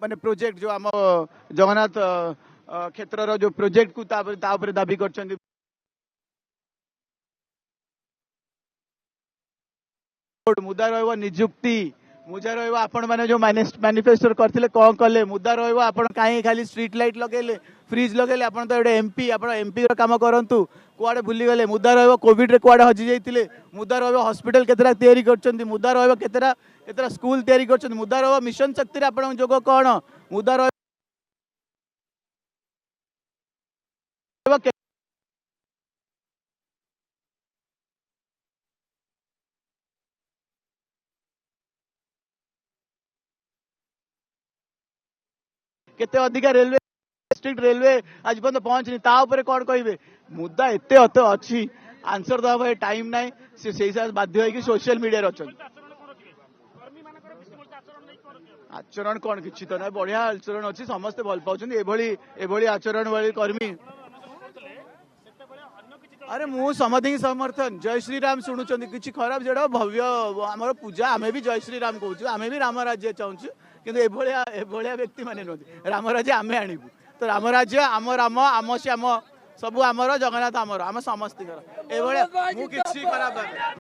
माने प्रोजेक्ट जो आम जगन्नाथ क्षेत्र जो प्रोजेक्ट को दाबी कर मुद्दा रहा निजुक्ति मुद्दा रहा आपण मैंने जो मैनिफेस्टो करते कौन कले मुद्दा रहा आप कहीं खाली स्ट्रीट लाइट लगे फ्रिज लगे आप तो गोटे एमपी आप एमपी काम करूँ कुआडे भूली गले मुद्दा रहा कोविड रे कुआडे हजि जाइए मुद्दा रहा हॉस्पिटल केतेटा तैयारी कर मुद्दा रहा केतेटा स्कूल तैयारी कर मुद्दा रहा मिशन शक्ति आप जोग कौन मुद्दा रहा केते अधिका रेलवे डिस्ट्रिक्ट रेलवे आज पर्यंत पहुंचनी कौन कहे मुद्दा एत अच्छी आंसर दवा टाइम ना से बाध्य होगी सोशल मीडिया अच्छा आचरण कौन किसी तो ना बढ़िया आचरण अच्छी समस्ते भल पाँच आचरण वाली कर्मी अरे मु समधि समर्थन जय श्री राम शुणुंट किसी खराब जेड़ा भव्य आम पूजा आमे भी जय श्री राम कहूँ आमे भी राम राज्य चाहूँ कि व्यक्ति माने नुहति राम राज्य आमे आणबू तो राम राज्य आम राम आम श्याम सबू आमर जगन्नाथ आमर आम समस्त खराब खराब